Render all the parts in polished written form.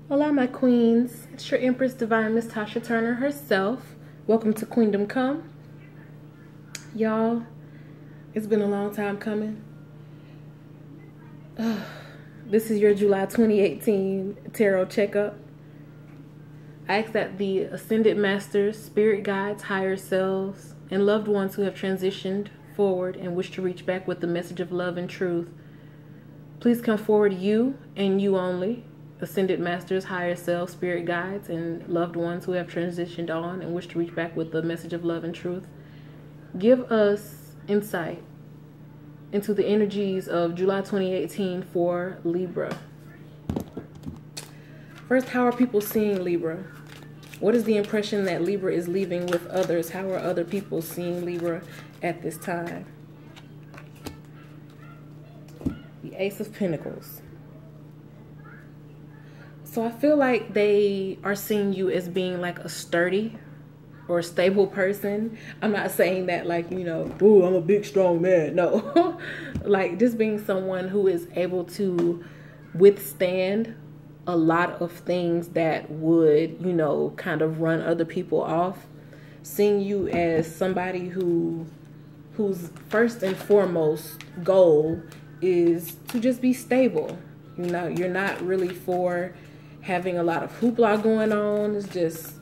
Hola, my queens. It's your Empress Divine Miss Tasha Turner herself. Welcome to Queendom Come. Y'all, it's been a long time coming. This is your July 2018 Tarot Checkup. I ask that the Ascended Masters, Spirit Guides, Higher Selves, and loved ones who have transitioned forward and wish to reach back with the message of love and truth, please come forward, you and you only. Ascended Masters, Higher Self, Spirit Guides, and loved ones who have transitioned on and wish to reach back with the message of love and truth. Give us insight into the energies of July 2018 for Libra. First, how are people seeing Libra? What is the impression that Libra is leaving with others? How are other people seeing Libra at this time? The Ace of Pentacles. So I feel like they are seeing you as being like a sturdy or a stable person. I'm not saying that like, you know, oh, I'm a big, strong man. No, like just being someone who is able to withstand a lot of things that would, you know, kind of run other people off. Seeing you as somebody whose first and foremost goal is to just be stable. You know, you're not really for having a lot of hoopla going on. It's just,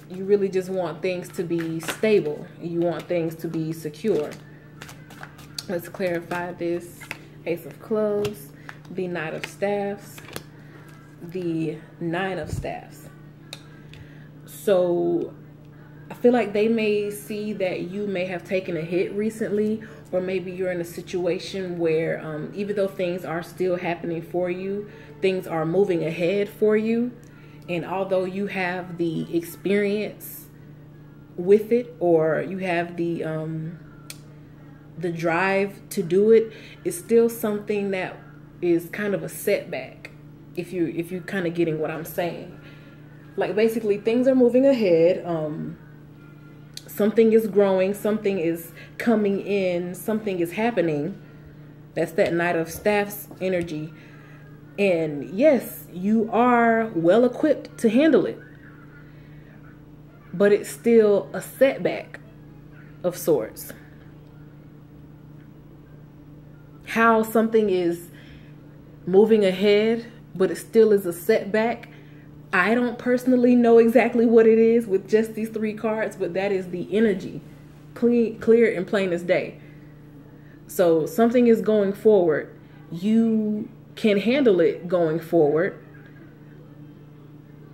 you really just want things to be stable. You want things to be secure. Let's clarify this. Ace of Clubs, the Knight of Staffs, the Nine of Staffs. So I feel like they may see that you may have taken a hit recently, or maybe you're in a situation where even though things are still happening for you, things are moving ahead for you. And although you have the experience with it, or you have the drive to do it, it's still something that is kind of a setback. If you kind of getting what I'm saying. Like basically things are moving ahead. Something is growing, something is coming in, something is happening. That's that Knight of Staffs energy. And yes, you are well equipped to handle it. But it's still a setback of sorts. How something is moving ahead, but it still is a setback, I don't personally know exactly what it is with just these three cards, but that is the energy, clear and plain as day. So something is going forward. You can handle it going forward,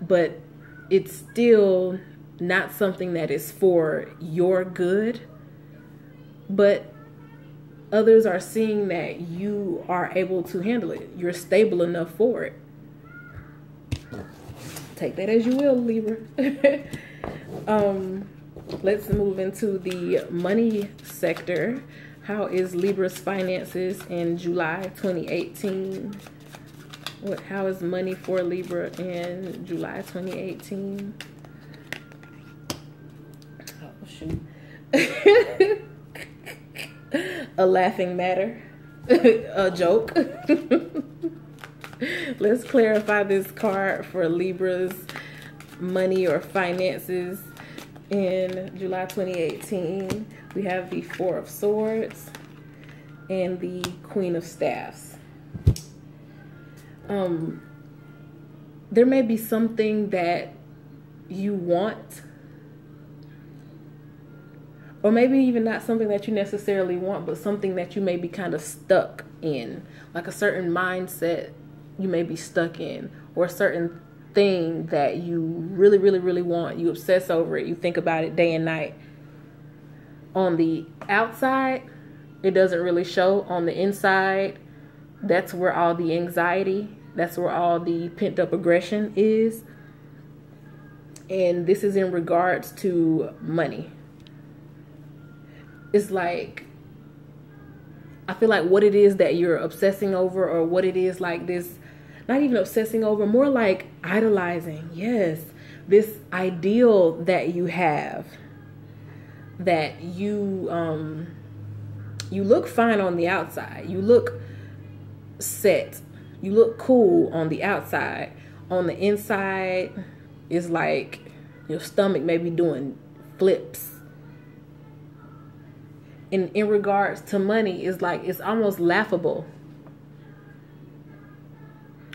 but it's still not something that is for your good. But others are seeing that you are able to handle it. You're stable enough for it. Take that as you will, Libra. Let's move into the money sector. How is Libra's finances in July 2018? How is money for Libra in July 2018? Oh, shoot. A laughing matter. A joke. Let's clarify this card for Libra's money or finances in July 2018. We have the Four of Swords and the Queen of Staffs. There may be something that you want, or maybe even not something that you necessarily want, but something that you may be kind of stuck in, like a certain mindset you may be stuck in, or a certain thing that you really, really, really want. You obsess over it. You think about it day and night. On the outside, it doesn't really show. On the inside, that's where all the anxiety, that's where all the pent up aggression is. And this is in regards to money. It's like, I feel like what it is that you're obsessing over, or what it is like this, not even obsessing over, more like idolizing. Yes, this ideal that you have, that you look fine on the outside. You look set. You look cool on the outside. on the inside, it's like your stomach may be doing flips. And in regards to money, it's like, it's almost laughable.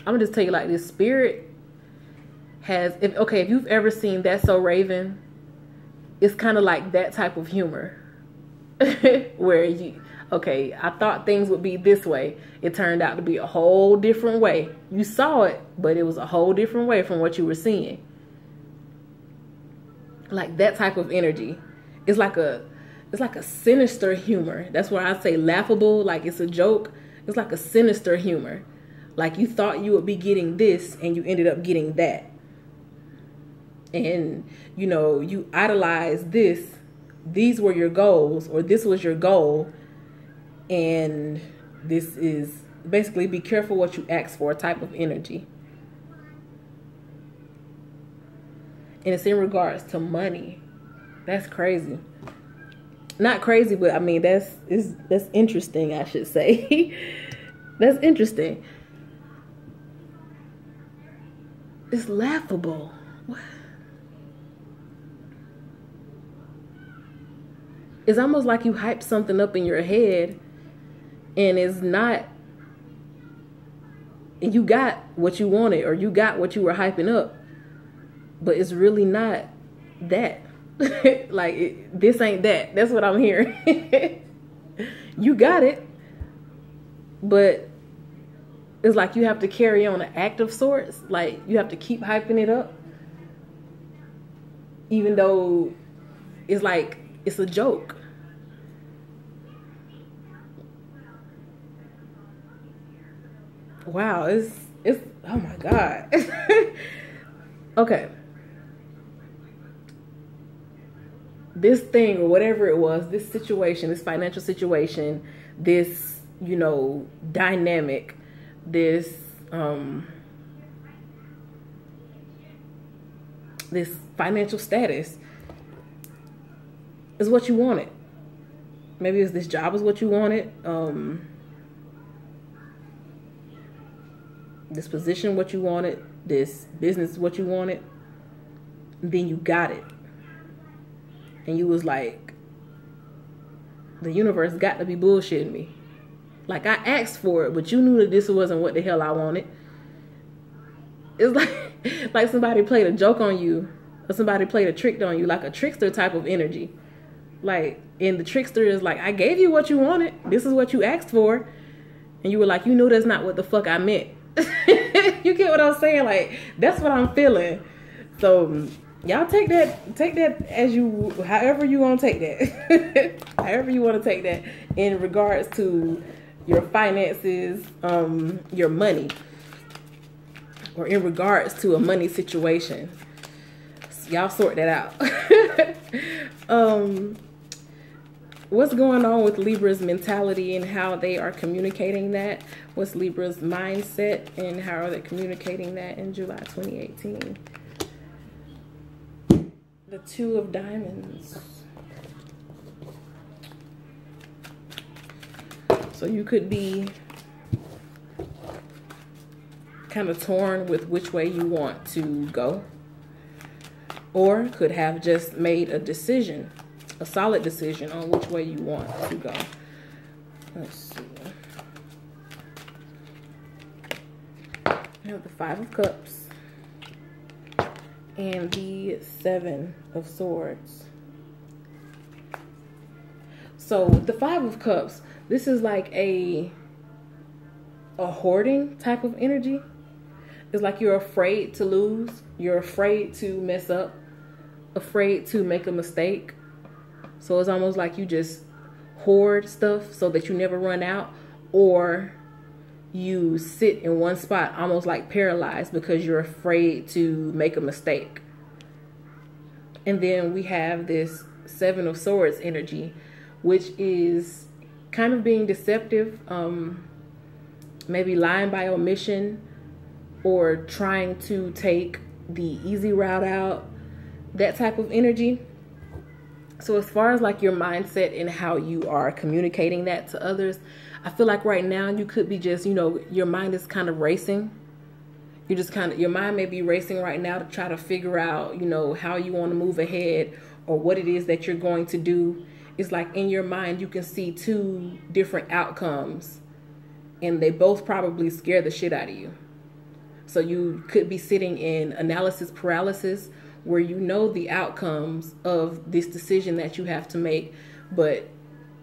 I'm gonna just tell you like this, spirit has, if you've ever seen That's So Raven, it's kind of like that type of humor. Where I thought things would be this way. It turned out to be a whole different way. You saw it, but it was a whole different way from what you were seeing. Like that type of energy. It's like a sinister humor. That's why I say laughable, like it's a joke. It's like a sinister humor. Like you thought you would be getting this and you ended up getting that. And, you idolized this. These were your goals, or this was your goal. And this is basically be careful what you ask for type of energy. And it's in regards to money. That's crazy. Not crazy, but I mean, that's interesting, I should say. That's interesting. It's laughable. What? It's almost like you hype something up in your head and it's not, and you got what you wanted, or you got what you were hyping up, but it's really not that. Like, this ain't that. That's what I'm hearing. You got it, but it's like you have to carry on an act of sorts. Like, you have to keep hyping it up, even though it's like it's a joke. Wow, it's oh my God. Okay. This thing, or whatever it was, this situation, this financial situation, this, dynamic, this this financial status is what you wanted. Maybe it's this job is what you wanted. This position, what you wanted. This business, what you wanted. And then you got it. And you was like, the universe got to be bullshitting me. Like, I asked for it, but you knew that this wasn't what the hell I wanted. It's like somebody played a joke on you, or somebody played a trick on you, like a trickster type of energy. Like, and the trickster is like, I gave you what you wanted. This is what you asked for. And you were like, you know that's not what the fuck I meant. You get what I'm saying? Like, that's what I'm feeling. So y'all take that as you, however you want to take that. However you want to take that in regards to your finances, your money, or in regards to a money situation. So y'all sort that out. What's going on with Libra's mentality and how they are communicating that? What's Libra's mindset and how are they communicating that in July 2018? The Two of Diamonds. So you could be kind of torn with which way you want to go, or could have just made a decision, a solid decision on which way you want to go. Let's see. We have the Five of Cups and the Seven of Swords. So with the Five of Cups, this is like a hoarding type of energy. It's like you're afraid to lose. You're afraid to mess up, afraid to make a mistake. So it's almost like you just hoard stuff so that you never run out, or you sit in one spot almost like paralyzed because you're afraid to make a mistake. And then we have this Seven of Swords energy, which is kind of being deceptive, maybe lying by omission, or trying to take the easy route out, that type of energy. So as far as like your mindset and how you are communicating that to others, I feel like right now you could be just, your mind is kind of racing. You just kind of, your mind may be racing right now to try to figure out, you know, how you want to move ahead or what it is that you're going to do. It's like in your mind, you can see two different outcomes and they both probably scare the shit out of you. So you could be sitting in analysis paralysis where you know the outcomes of this decision that you have to make, but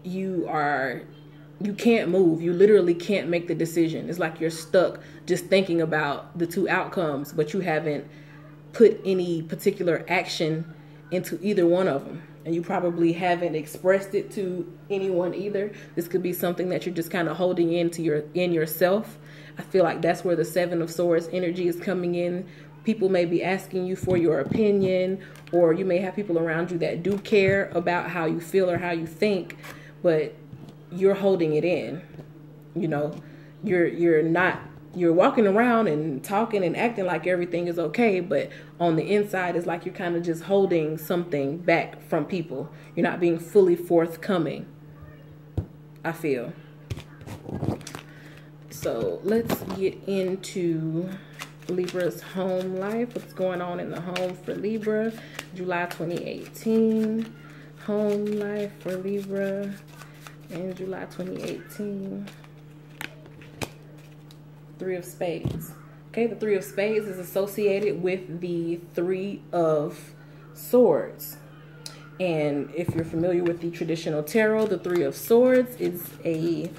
you can't move. You literally can't make the decision. It's like you're stuck just thinking about the two outcomes, but you haven't put any particular action into either one of them. And you probably haven't expressed it to anyone either. This could be something that you're just kind of holding in yourself. I feel like that's where the Seven of Swords energy is coming in. People may be asking you for your opinion, or you may have people around you that do care about how you feel or how you think, but you're holding it in. You know, you're walking around and talking and acting like everything is okay, but on the inside it's like you're kind of just holding something back from people. You're not being fully forthcoming, I feel. So let's get into Libra's home life. What's going on in the home for Libra? July 2018. Home life for Libra in July 2018. Three of Spades. Okay, the Three of Spades is associated with the Three of Swords. And if you're familiar with the traditional tarot, the Three of Swords is a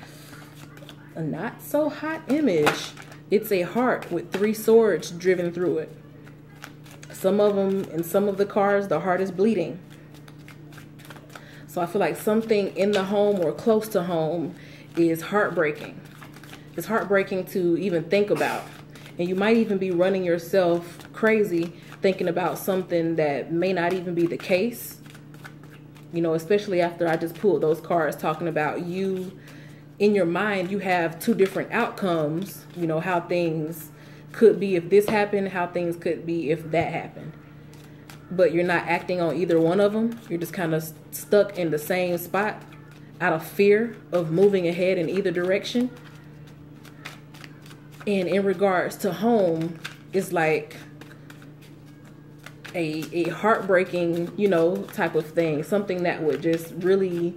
not so hot image. It's a heart with three swords driven through it. Some of them, in some of the cards, the heart is bleeding. So I feel like something in the home or close to home is heartbreaking. It's heartbreaking to even think about. And you might even be running yourself crazy thinking about something that may not even be the case. You know, especially after I just pulled those cards talking about you. In your mind, you have two different outcomes, you know, how things could be if this happened, how things could be if that happened. But you're not acting on either one of them. You're just kind of stuck in the same spot out of fear of moving ahead in either direction. And in regards to home, it's like a heartbreaking, you know, type of thing. Something that would just really,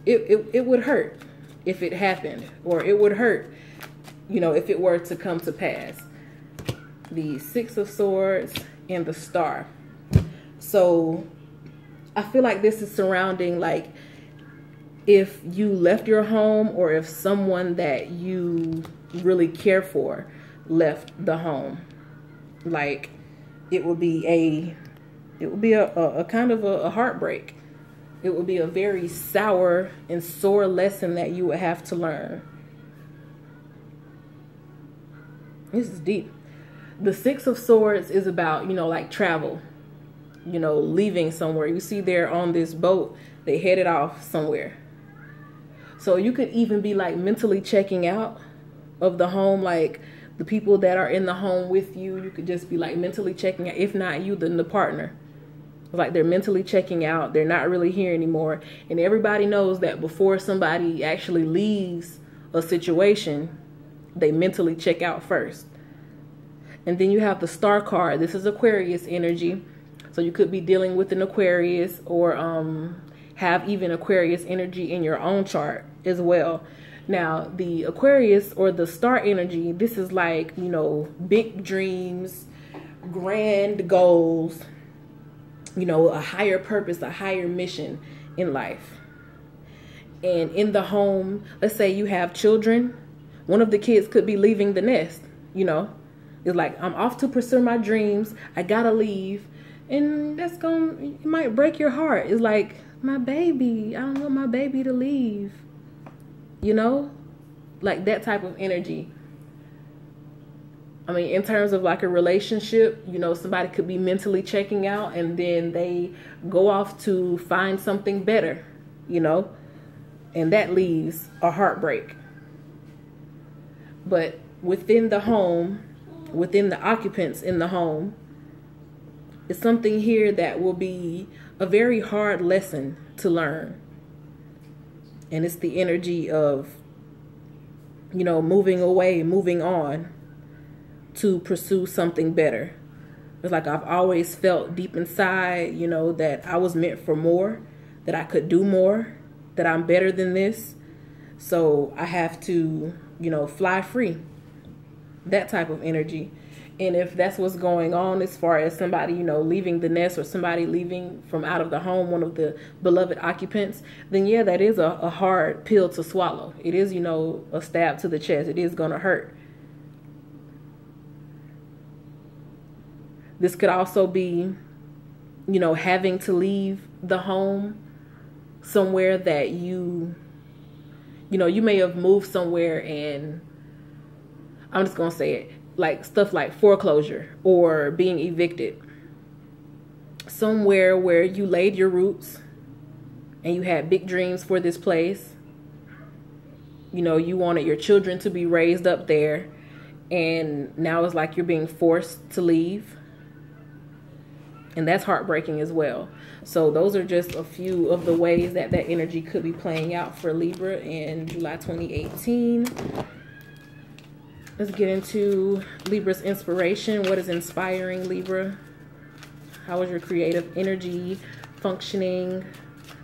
it would hurt if it happened, or it would hurt, you know, if it were to come to pass. The Six of Swords and the Star. So I feel like this is surrounding, like, if you left your home or if someone that you really care for left the home. Like, it would be a kind of a heartbreak. It would be a very sour and sore lesson that you would have to learn. This is deep. The Six of Swords is about, you know, like travel, you know, leaving somewhere. You see they're on this boat, they headed off somewhere. So you could even be like mentally checking out of the home, like the people that are in the home with you. You could just be like mentally checking out. If not you, then the partner. Like they're mentally checking out. They're not really here anymore. And everybody knows that before somebody actually leaves a situation, they mentally check out first. And then you have the Star card. This is Aquarius energy. So you could be dealing with an Aquarius, or have even Aquarius energy in your own chart as well. Now, the Aquarius or the Star energy, this is like, you know, big dreams, grand goals, you know, a higher purpose, a higher mission in life. And in the home, let's say you have children, one of the kids could be leaving the nest, you know. It's like, I'm off to pursue my dreams, I gotta leave. And that's it might break your heart. It's like, my baby, I don't want my baby to leave. You know, like that type of energy. I mean, in terms of like a relationship, you know, somebody could be mentally checking out and then they go off to find something better, you know, and that leaves a heartbreak. But within the home, within the occupants in the home, it's something here that will be a very hard lesson to learn. And it's the energy of, you know, moving away, moving on. to pursue something better. It's like I've always felt deep inside, you know, that I was meant for more, that I could do more, that I'm better than this. So I have to, you know, fly free. That type of energy. And if that's what's going on as far as somebody, you know, leaving the nest or somebody leaving from out of the home, one of the beloved occupants, then yeah, that is a hard pill to swallow. It is, you know, a stab to the chest. It is going to hurt. This could also be, you know, having to leave the home somewhere that you know, you may have moved somewhere, and I'm just going to say it, like stuff like foreclosure or being evicted. Somewhere where you laid your roots and you had big dreams for this place. You know, you wanted your children to be raised up there, and now it's like you're being forced to leave. And that's heartbreaking as well. So those are just a few of the ways that that energy could be playing out for Libra in July 2018. Let's get into Libra's inspiration. What is inspiring Libra? How is your creative energy functioning?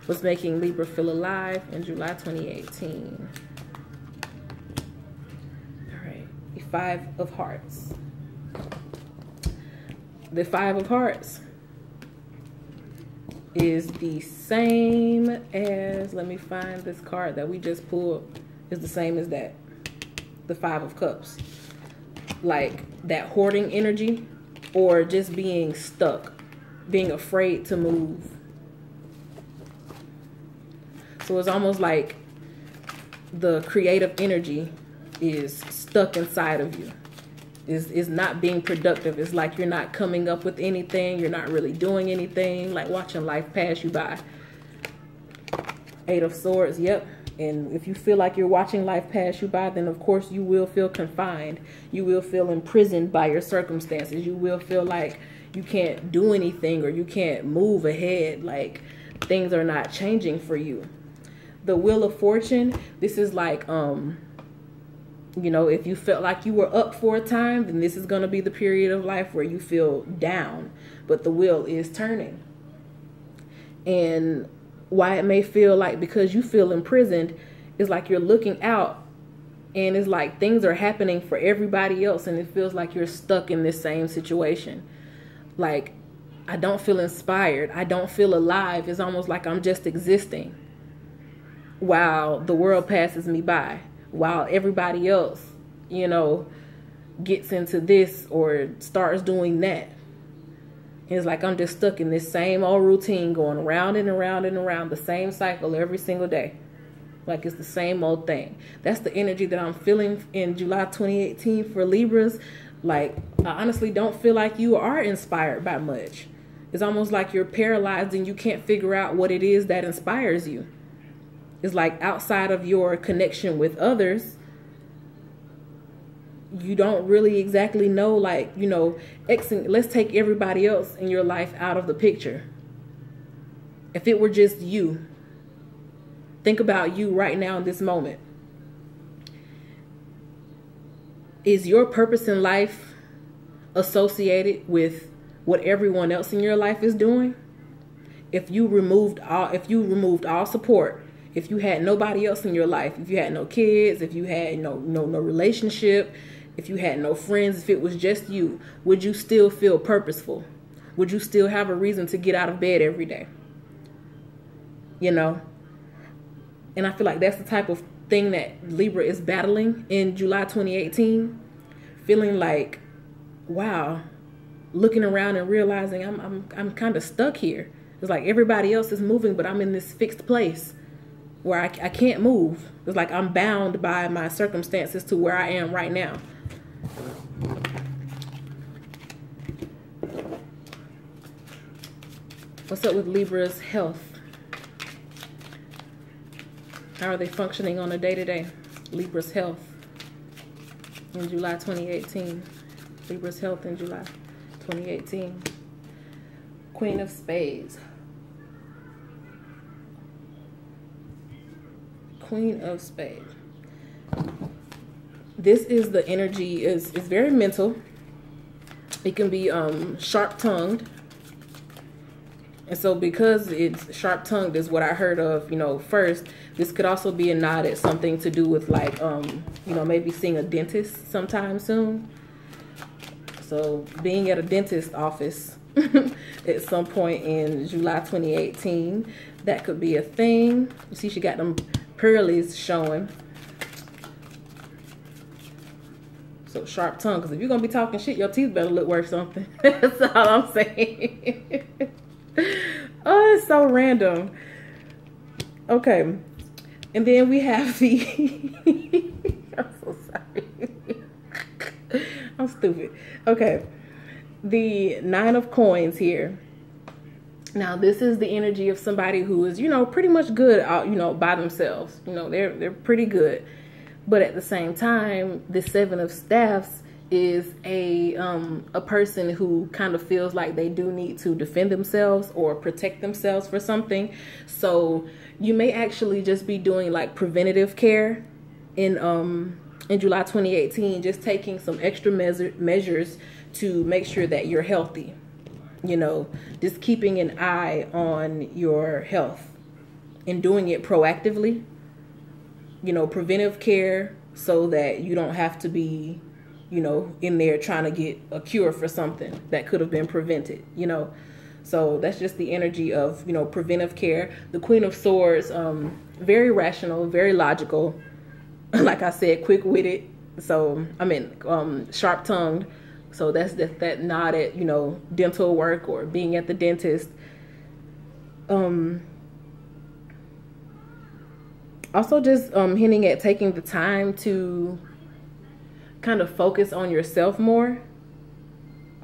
What's making Libra feel alive in July 2018? All right, the Five of Hearts. The Five of Hearts is the same as, let me find this card that we just pulled, is the same as that. The Five of Cups. Like that hoarding energy, or just being stuck, being afraid to move. So it's almost like the creative energy is stuck inside of you. Is not being productive. It's like you're not coming up with anything. You're not really doing anything. Like watching life pass you by. Eight of Swords. Yep. And if you feel like you're watching life pass you by, then of course you will feel confined. You will feel imprisoned by your circumstances. You will feel like you can't do anything or you can't move ahead. Like things are not changing for you. The Wheel of Fortune. This is like, you know, if you felt like you were up for a time, then this is going to be the period of life where you feel down. But the wheel is turning. And why it may feel like, because you feel imprisoned, it's like you're looking out and it's like things are happening for everybody else, and it feels like you're stuck in this same situation. Like, I don't feel inspired. I don't feel alive. It's almost like I'm just existing while the world passes me by, while everybody else, you know, gets into this or starts doing that. It's like I'm just stuck in this same old routine, going around and around and around the same cycle every single day. Like it's the same old thing. That's the energy that I'm feeling in July 2018 for Libras. Like, I honestly don't feel like you are inspired by much. It's almost like you're paralyzed and you can't figure out what it is that inspires you. It's like outside of your connection with others, you don't really exactly know, like, you know, let's take everybody else in your life out of the picture. If it were just you, think about you right now in this moment. Is your purpose in life associated with what everyone else in your life is doing? If you removed all support, if you had nobody else in your life, if you had no kids, if you had no relationship, if you had no friends, if it was just you, would you still feel purposeful? Would you still have a reason to get out of bed every day? You know? And I feel like that's the type of thing that Libra is battling in July 2018. Feeling like, wow, looking around and realizing I'm kind of stuck here. It's like everybody else is moving, but I'm in this fixed place where I can't move. It's like I'm bound by my circumstances to where I am right now. What's up with Libra's health? How are they functioning on a day-to-day? Libra's health in July 2018. Libra's health in July 2018. Queen of Spades. Queen of Spades. This is the energy, is very mental. It can be sharp-tongued. And so because it's sharp-tongued is what I heard of, first, this could also be a nod at something to do with like, maybe seeing a dentist sometime soon. So being at a dentist office at some point in July 2018, that could be a thing. You see she got them pearlies showing. So sharp tongue, because if you're going to be talking shit, your teeth better look worth something. That's all I'm saying. Oh, it's so random. Okay. And then we have the... I'm so sorry. I'm stupid. Okay. The 9 of Coins here. Now, this is the energy of somebody who is, pretty much good out, by themselves. They're pretty good. But at the same time, the 7 of Staffs is a person who kind of feels like they do need to defend themselves or protect themselves for something. So you may actually just be doing like preventative care in July 2018, just taking some extra measures to make sure that you're healthy. Just keeping an eye on your health and doing it proactively. Preventive care so that you don't have to be in there trying to get a cure for something that could have been prevented, So that's just the energy of, preventive care. The Queen of Swords, very rational, very logical. Like I said, quick-witted. So, sharp-tongued. So that's that nod at, dental work or being at the dentist. Also just hinting at taking the time to kind of focus on yourself more.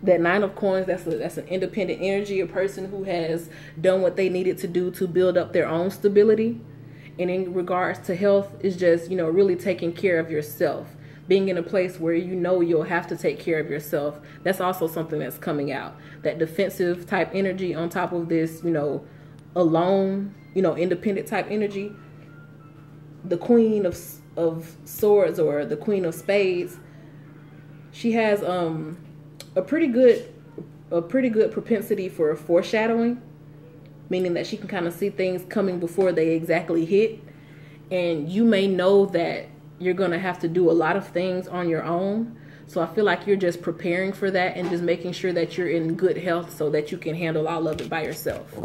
That 9 of Coins, that's an independent energy, a person who has done what they needed to do to build up their own stability. And in regards to health, is just, really taking care of yourself. Being in a place where you'll have to take care of yourself. That's also something that's coming out. That defensive type energy on top of this, alone, independent type energy. The Queen of Swords or the Queen of Spades, she has a pretty good propensity for foreshadowing, meaning that she can kind of see things coming before they exactly hit. And you may know that you're going to have to do a lot of things on your own. So I feel like you're just preparing for that and just making sure that you're in good health so that you can handle all of it by yourself.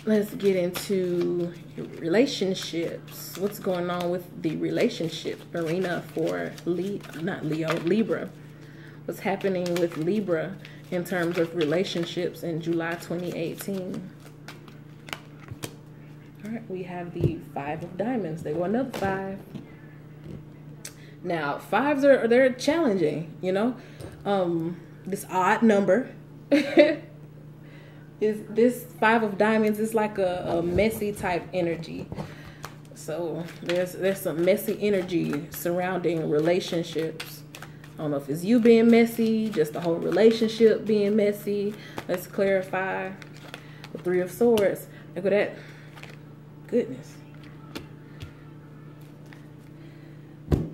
Let's get into relationships. What's going on with the relationship arena for Libra? What's happening with Libra in terms of relationships in July 2018? All right, we have the 5 of Diamonds. They go another 5. Now, 5s they're challenging, this odd number. This 5 of Diamonds is like a messy type energy. So there's some messy energy surrounding relationships. I don't know if it's you being messy, just the whole relationship being messy. Let's clarify. The 3 of Swords. Look at that. Goodness.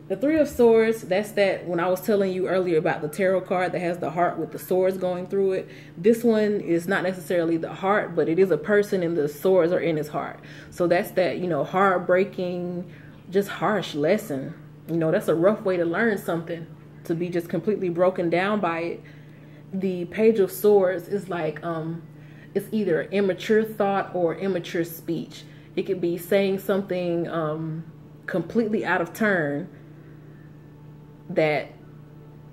The 3 of Swords, that's that when I was telling you earlier about the tarot card that has the heart with the swords going through it. This one is not necessarily the heart, but it is a person and the swords are in his heart. So that's that, heartbreaking, just harsh lesson. That's a rough way to learn something, to be just completely broken down by it. The Page of Swords is like, it's either immature thought or immature speech. It could be saying something completely out of turn that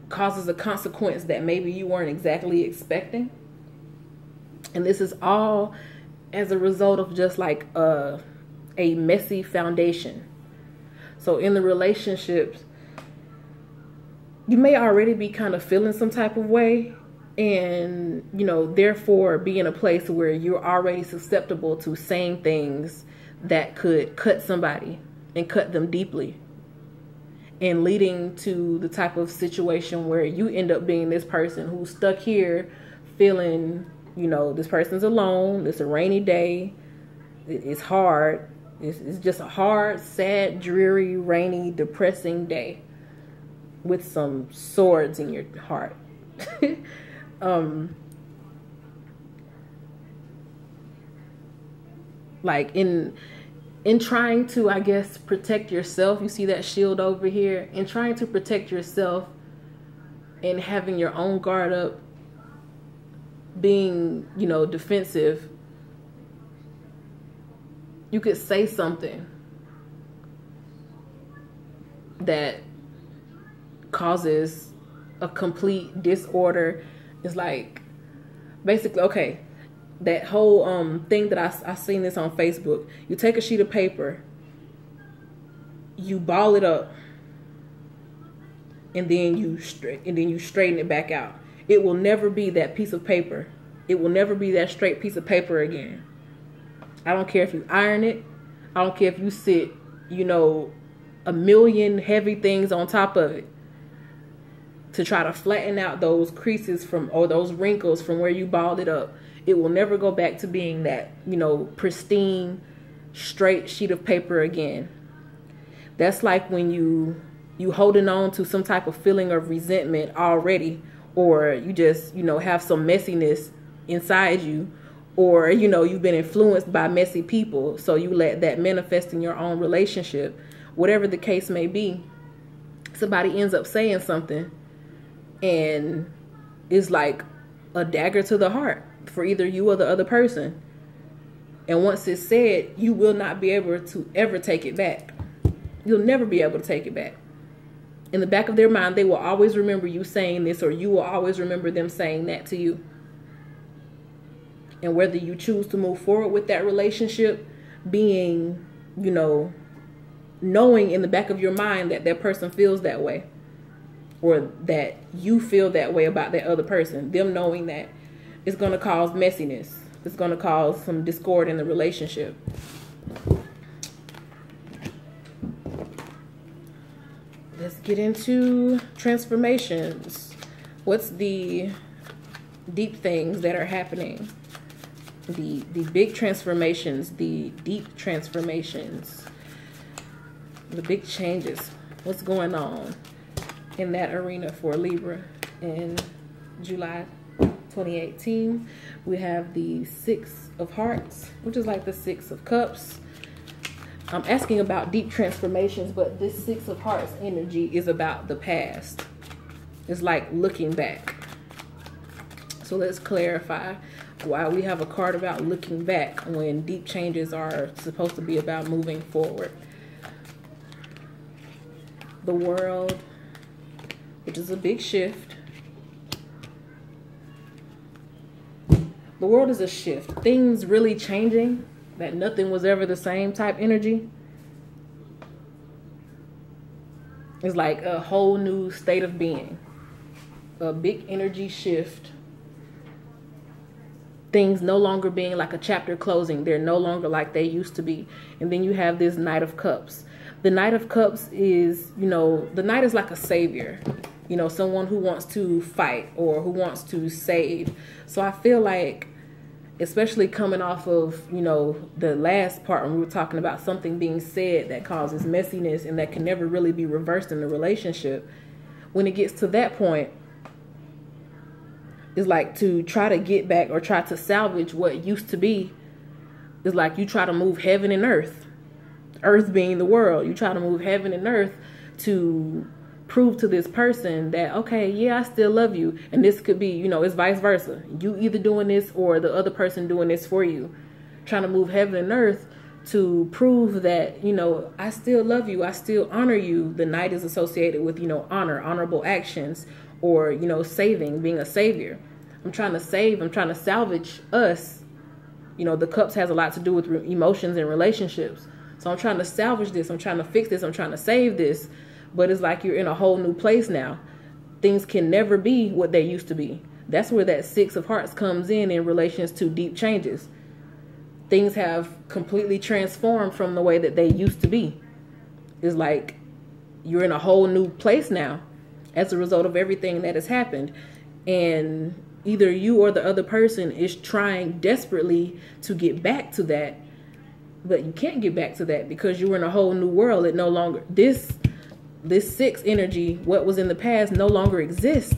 causes a consequence that maybe you weren't exactly expecting. And this is all as a result of just like a messy foundation. So in the relationships, you may already be kind of feeling some type of way and, therefore be in a place where you're already susceptible to saying things that could cut somebody and cut them deeply. And leading to the type of situation where you end up being this person who's stuck here feeling, this person's alone. It's a rainy day. It's hard. It's just a hard, sad, dreary, rainy, depressing day. with some swords in your heart. Like in trying to, I guess, protect yourself, you see that shield over here, in trying to protect yourself and having your own guard up, being, you know, defensive, you could say something that causes a complete disorder. It's like, basically, okay, that whole thing that I seen this on Facebook. You take a sheet of paper, you ball it up, and then you straighten it back out. It will never be that piece of paper. It will never be that straight piece of paper again. I don't care if you iron it. I don't care if you sit, you know, a million heavy things on top of it to try to flatten out those creases from, or those wrinkles from where you balled it up. It will never go back to being that, you know, pristine, straight sheet of paper again. That's like when you holding on to some type of feeling of resentment already, or you just, you know, have some messiness inside you, or, you know, you've been influenced by messy people, so you let that manifest in your own relationship. Whatever the case may be, somebody ends up saying something and it's like a dagger to the heart for either you or the other person. And once it's said, you will not be able to ever take it back. You'll never be able to take it back. In the back of their mind, they will always remember you saying this, or you will always remember them saying that to you. And whether you choose to move forward with that relationship, being, you know, knowing in the back of your mind that that person feels that way, or that you feel that way about that other person, them knowing that, it's going to cause messiness. It's going to cause some discord in the relationship. Let's get into transformations. What's the deep things that are happening? The big transformations, the deep transformations, the big changes. What's going on in that arena for Libra in July 2018? We have the 6 of Hearts, which is like the 6 of Cups. I'm asking about deep transformations, but this 6 of Hearts energy is about the past. It's like looking back. So let's clarify why we have a card about looking back when deep changes are supposed to be about moving forward. The World, which is a big shift. The World is a shift. Things really changing, that nothing was ever the same type energy. It's like a whole new state of being. A big energy shift. Things no longer being like a chapter closing. They're no longer like they used to be. And then you have this Knight of Cups. The Knight of Cups is, you know, the Knight is like a savior. You know, someone who wants to fight or who wants to save. So I feel like, especially coming off of, you know, the last part when we were talking about something being said that causes messiness and that can never really be reversed in the relationship, when it gets to that point, it's like to try to get back or try to salvage what used to be. It's like you try to move heaven and earth. Earth being the world. You try to move heaven and earth to prove to this person that, okay, yeah, I still love you. And this could be, you know, it's vice versa. You either doing this or the other person doing this for you. Trying to move heaven and earth to prove that, you know, I still love you. I still honor you. The Knight is associated with, you know, honor, honorable actions, or, you know, saving, being a savior. I'm trying to save, I'm trying to salvage us. You know, the Cups has a lot to do with emotions and relationships. So I'm trying to salvage this. I'm trying to fix this. I'm trying to save this. But it's like you're in a whole new place now. Things can never be what they used to be. That's where that 6 of Hearts comes in relations to deep changes. Things have completely transformed from the way that they used to be. It's like you're in a whole new place now as a result of everything that has happened. And either you or the other person is trying desperately to get back to that. But you can't get back to that because you were in a whole new world. It no longer, this this 6 energy, what was in the past, no longer exists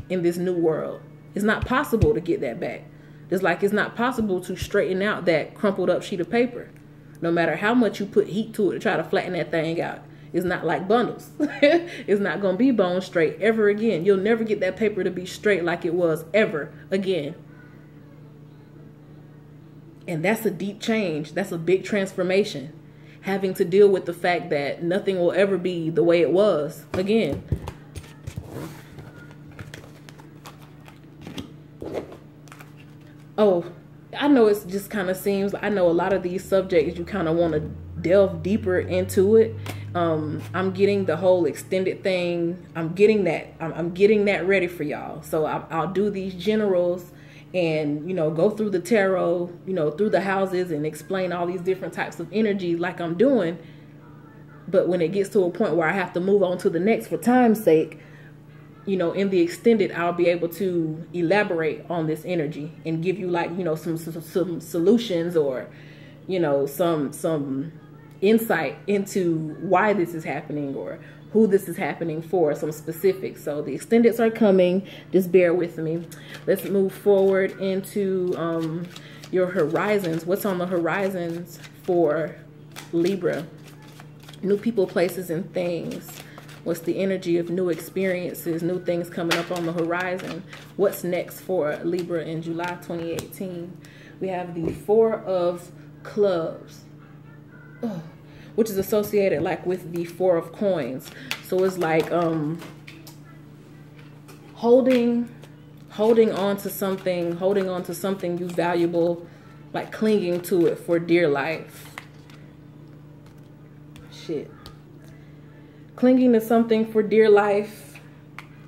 in this new world. It's not possible to get that back. Just like it's not possible to straighten out that crumpled up sheet of paper. No matter how much you put heat to it to try to flatten that thing out. It's not like bundles. It's not going to be bone straight ever again. You'll never get that paper to be straight like it was ever again. And that's a deep change. That's a big transformation. Having to deal with the fact that nothing will ever be the way it was again. Oh, I know it just kind of seems, I know a lot of these subjects you kind of want to delve deeper into it. I'm getting the whole extended thing. I'm getting that ready for y'all. So I'll do these generals and, you know, go through the tarot, you know, through the houses and explain all these different types of energy like I'm doing. But when it gets to a point where I have to move on to the next for time's sake, you know, in the extended, I'll be able to elaborate on this energy and give you, like, you know, some solutions or, you know, some insight into why this is happening or who this is happening for, some specifics. So the extendeds are coming. Just bear with me. Let's move forward into your horizons. What's on the horizons for Libra? New people, places, and things. What's the energy of new experiences, new things coming up on the horizon? What's next for Libra in July 2018? We have the 4 of Clubs, which is associated like with the 4 of Coins. So it's like holding on to something you valuable, like clinging to it for dear life. Shit. Clinging to something for dear life,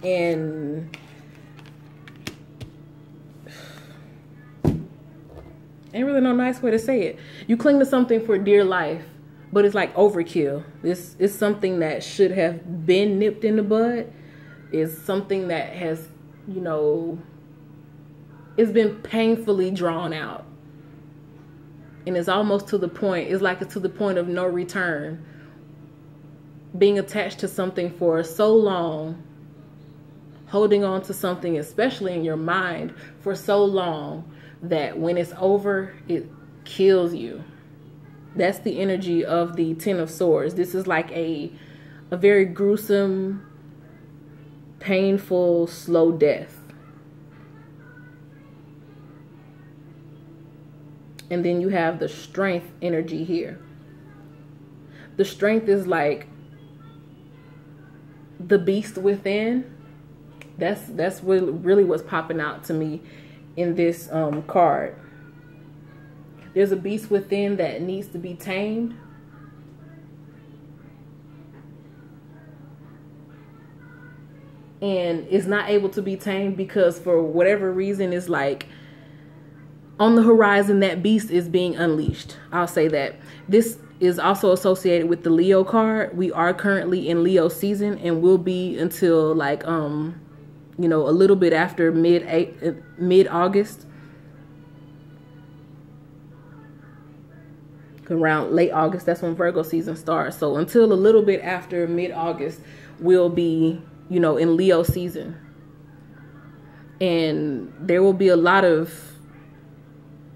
and ain't really no nice way to say it. You cling to something for dear life, but it's like overkill. This is something that should have been nipped in the bud. It's something that has, you know, it's been painfully drawn out. And it's almost to the point, it's like it's to the point of no return. Being attached to something for so long, holding on to something, especially in your mind, for so long that when it's over, it kills you. That's the energy of the 10 of Swords. This is like a very gruesome, painful, slow death. And then you have the Strength energy here. The Strength is like the beast within. That's really what's popping out to me in this card. There's a beast within that needs to be tamed. And is not able to be tamed because for whatever reason is like on the horizon, that beast is being unleashed. I'll say that. This is also associated with the Leo card. We are currently in Leo season and will be until like you know, a little bit after mid-August. Around late August, that's when Virgo season starts. So until a little bit after mid-August, we'll be, you know, in Leo season. And there will be a lot of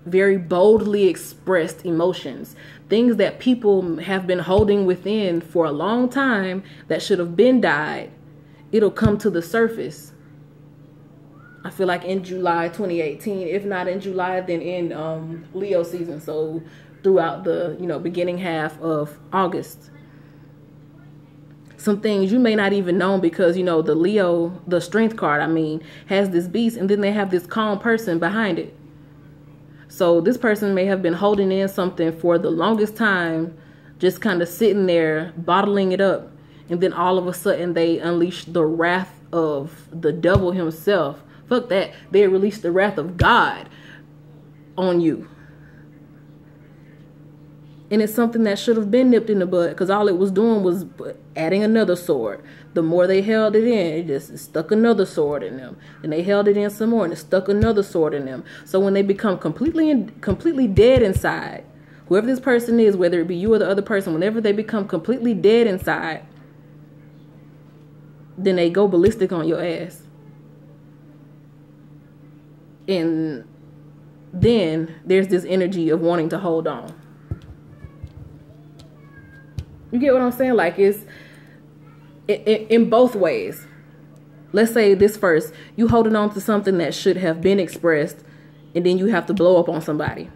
very boldly expressed emotions. Things that people have been holding within for a long time that should have been died. It'll come to the surface. I feel like in July 2018, if not in July, then in Leo season. So throughout the, you know, beginning half of August. Some things you may not even know because, you know, the Leo, the Strength card, I mean, has this beast and then they have this calm person behind it. So this person may have been holding in something for the longest time, just kind of sitting there, bottling it up. And then all of a sudden they unleash the wrath of the devil himself. Fuck that. They release the wrath of God on you. And it's something that should have been nipped in the bud because all it was doing was adding another sword. The more they held it in, it just stuck another sword in them. And they held it in some more and it stuck another sword in them. So when they become completely dead inside, whoever this person is, whether it be you or the other person, whenever they become completely dead inside, then they go ballistic on your ass. And then there's this energy of wanting to hold on. You get what I'm saying? Like, it's in both ways. Let's say this first. You holding on to something that should have been expressed, and then you have to blow up on somebody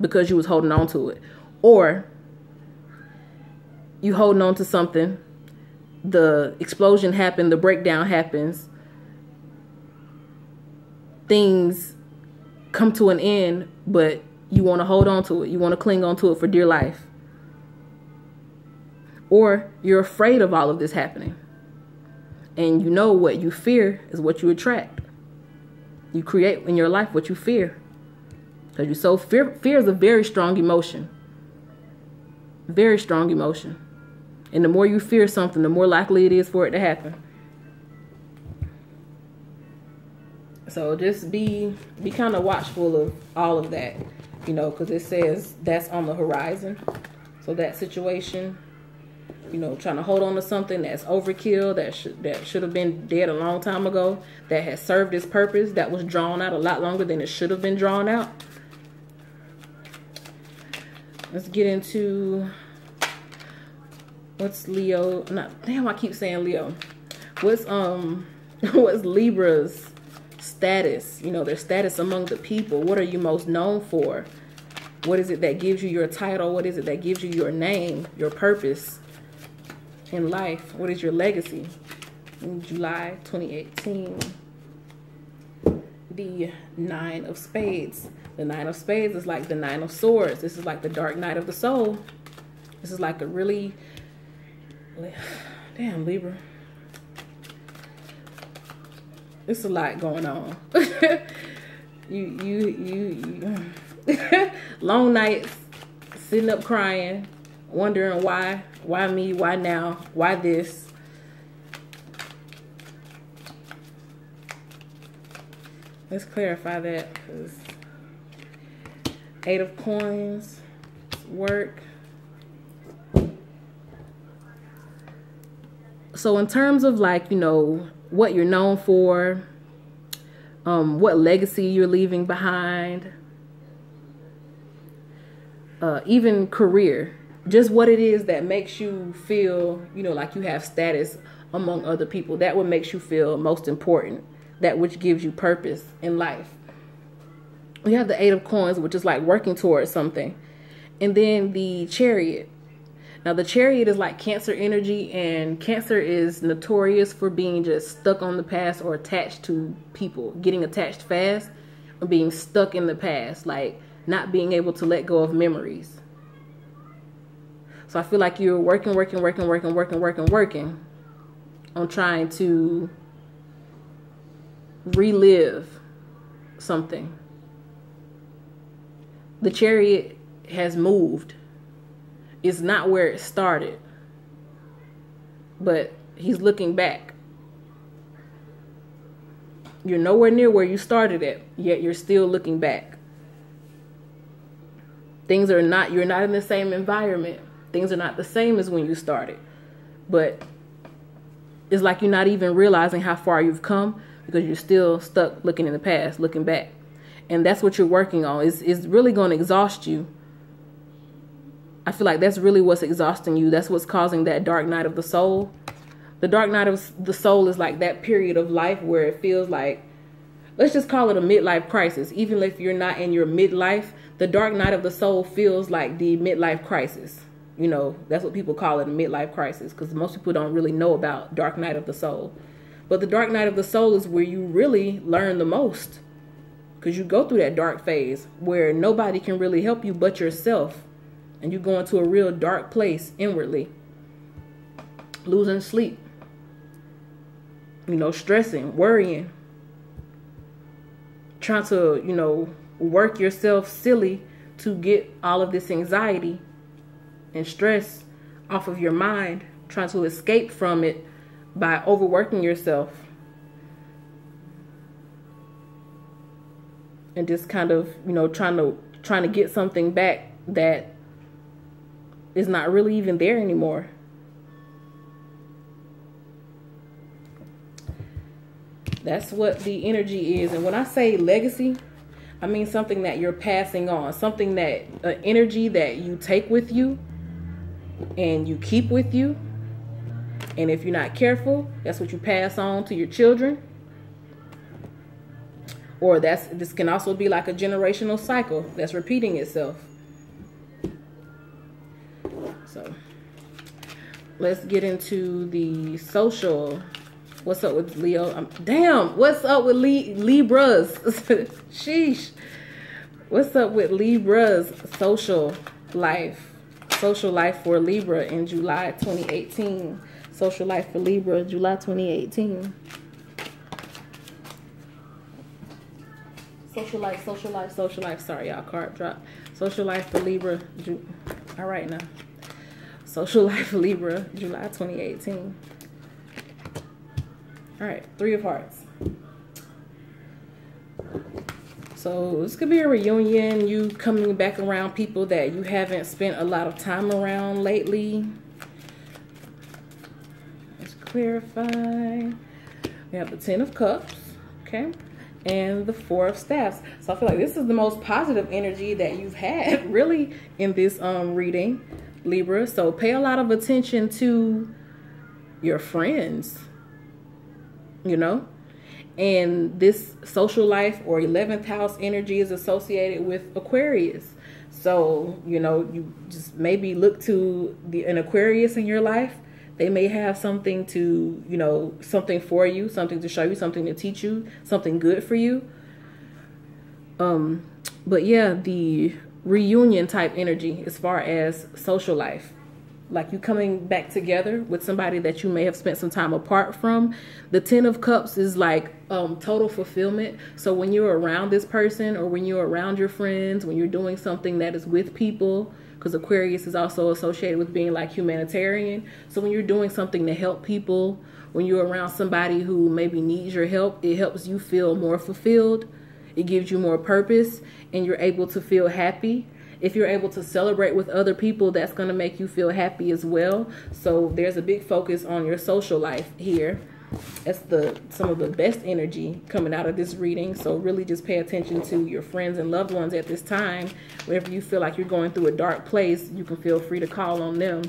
because you was holding on to it. Or you holding on to something, the explosion happened, the breakdown happens, things come to an end, but you want to hold on to it. You want to cling on to it for dear life. Or you're afraid of all of this happening. And you know what you fear is what you attract. You create in your life what you fear. Because you're so fear is a very strong emotion. Very strong emotion. And the more you fear something, the more likely it is for it to happen. So just be kind of watchful of all of that, you know, because it says that's on the horizon. So that situation, you know, trying to hold on to something that's overkill, that should have been dead a long time ago, that has served its purpose, that was drawn out a lot longer than it should have been drawn out. Let's get into what's Leo. Damn, I keep saying Leo. What's Libra's status? You know, their status among the people. What are you most known for? What is it that gives you your title? What is it that gives you your name, your purpose in life? What is your legacy? In July 2018, the 9 of Spades. The 9 of Spades is like the 9 of Swords. This is like the dark night of the soul. This is like a really, damn, Libra. It's a lot going on. you long nights, sitting up crying, wondering why me, why now, why this. Let's clarify that, because 8 of Coins, work. So in terms of, like, you know, what you're known for, what legacy you're leaving behind, even career, just what it is that makes you feel, you know, like you have status among other people. That what makes you feel most important. That which gives you purpose in life. We have the 8 of Coins, which is like working towards something. And then the Chariot. Now the Chariot is like Cancer energy, and Cancer is notorious for being just stuck on the past or attached to people, getting attached fast or being stuck in the past, like not being able to let go of memories. So I feel like you're working on trying to relive something. The Chariot has moved. It's not where it started, but he's looking back. You're nowhere near where you started at, yet you're still looking back. You're not in the same environment. Things are not the same as when you started, but it's like you're not even realizing how far you've come because you're still stuck looking in the past, looking back. And that's what you're working on. It's really going to exhaust you. I feel like that's really what's exhausting you. That's what's causing that dark night of the soul. The dark night of the soul is like that period of life where it feels like, let's just call it a midlife crisis. Even if you're not in your midlife, the dark night of the soul feels like the midlife crisis. You know, that's what people call it, a midlife crisis, because most people don't really know about dark night of the soul. But the dark night of the soul is where you really learn the most, because you go through that dark phase where nobody can really help you but yourself. And you go into a real dark place inwardly, losing sleep, you know, stressing, worrying, trying to, you know, work yourself silly to get all of this anxiety and stress off of your mind, trying to escape from it by overworking yourself. And just kind of, you know, trying to get something back that is not really even there anymore. That's what the energy is. And when I say legacy, I mean something that you're passing on, something that, energy that you take with you and you keep with you. And if you're not careful, that's what you pass on to your children. Or this can also be like a generational cycle that's repeating itself. So let's get into the social. What's up with Leo? Damn, what's up with Libras? Sheesh. What's up with Libra's social life? Social life for Libra in July 2018. Social life for Libra, July 2018. Social life, social life, social life. Sorry, y'all, card drop. Social life for Libra. All right, now. Social life for Libra, July 2018. All right, 3 of Hearts. So this could be a reunion, you coming back around people that you haven't spent a lot of time around lately. Let's clarify. We have the 10 of Cups, okay, and the 4 of Staffs. So I feel like this is the most positive energy that you've had really in this reading, Libra. So pay a lot of attention to your friends, you know, and this social life or 11th house energy is associated with Aquarius. So, you know, you just maybe look to an Aquarius in your life. They may have something to, you know, something for you, something to show you, something to teach you, something good for you. But yeah, the reunion type energy as far as social life, like you coming back together with somebody that you may have spent some time apart from. The 10 of Cups is like total fulfillment. So when you're around this person, or when you're around your friends, when you're doing something that is with people, because Aquarius is also associated with being like humanitarian. So when you're doing something to help people, when you're around somebody who maybe needs your help, it helps you feel more fulfilled. It gives you more purpose, and you're able to feel happy. If you're able to celebrate with other people, that's going to make you feel happy as well. So there's a big focus on your social life here. That's some of the best energy coming out of this reading. So really just pay attention to your friends and loved ones at this time. Whenever you feel like you're going through a dark place, you can feel free to call on them.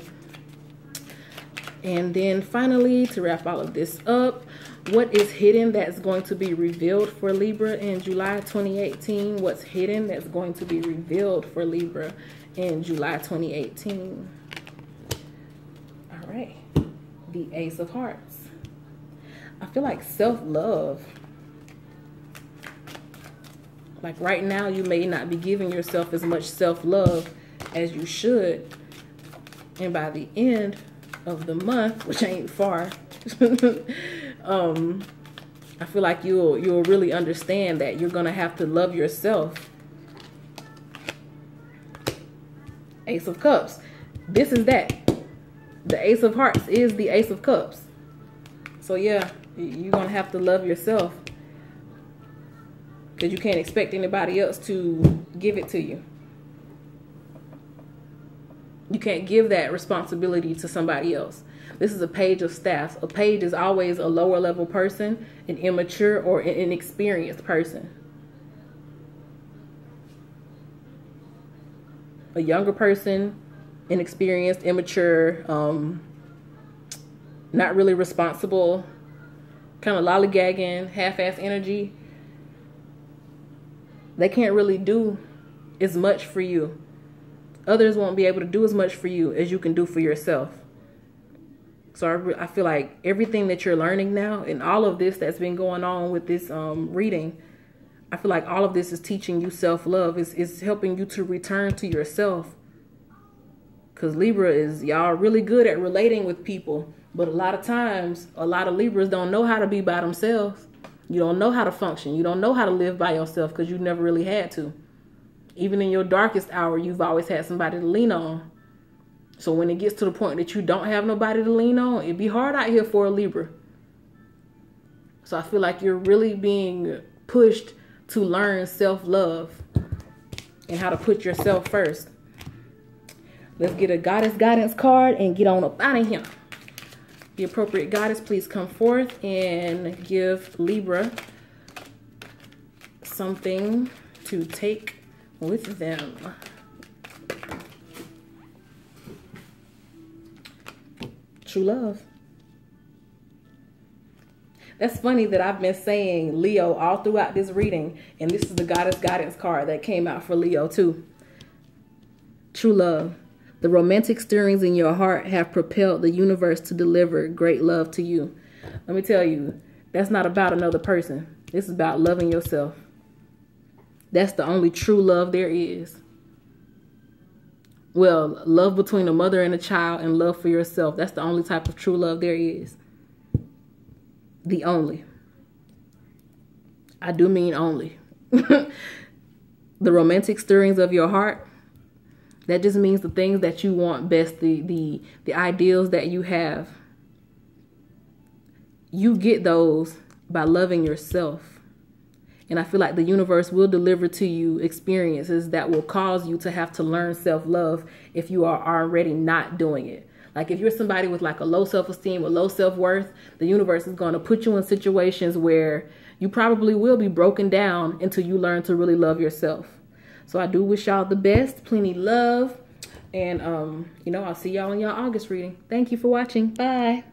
And then finally, to wrap all of this up, what is hidden that's going to be revealed for Libra in July 2018? What's hidden that's going to be revealed for Libra in July 2018? All right. The Ace of Hearts. I feel like self-love. Like right now, you may not be giving yourself as much self-love as you should. And by the end of the month, which ain't far, I feel like you'll really understand that you're gonna have to love yourself. Ace of Cups. This is that. The Ace of Hearts is the Ace of Cups. So yeah, you're gonna have to love yourself, because you can't expect anybody else to give it to you. You can't give that responsibility to somebody else. This is a Page of Staffs. A page is always a lower level person, an immature or an inexperienced person. A younger person, inexperienced, immature, not really responsible, kind of lollygagging, half-ass energy. They can't really do as much for you. Others won't be able to do as much for you as you can do for yourself. So I feel like everything that you're learning now and all of this that's been going on with this reading, I feel like all of this is teaching you self-love. It's helping you to return to yourself. Because Libra y'all really good at relating with people. But a lot of times, a lot of Libras don't know how to be by themselves. You don't know how to function. You don't know how to live by yourself because you never really had to. Even in your darkest hour, you've always had somebody to lean on. So when it gets to the point that you don't have nobody to lean on, it'd be hard out here for a Libra. So I feel like you're really being pushed to learn self-love and how to put yourself first. Let's get a Goddess Guidance card and get on up out of here. The appropriate goddess, please come forth and give Libra something to take with them. True love. That's funny that I've been saying Leo all throughout this reading, and this is the Goddess Guidance card that came out for Leo too. True love. The romantic stirrings in your heart have propelled the universe to deliver great love to you. Let me tell you, that's not about another person. This is about loving yourself. That's the only true love there is. Well, love between a mother and a child and love for yourself. That's the only type of true love there is. The only. I do mean only. The romantic stirrings of your heart, that just means the things that you want best, the ideals that you have. You get those by loving yourself. And I feel like the universe will deliver to you experiences that will cause you to have to learn self-love if you are already not doing it. Like if you're somebody with like a low self-esteem or low self-worth, the universe is going to put you in situations where you probably will be broken down until you learn to really love yourself. So I do wish y'all the best, plenty love. And, I'll see y'all in y'all August reading. Thank you for watching. Bye.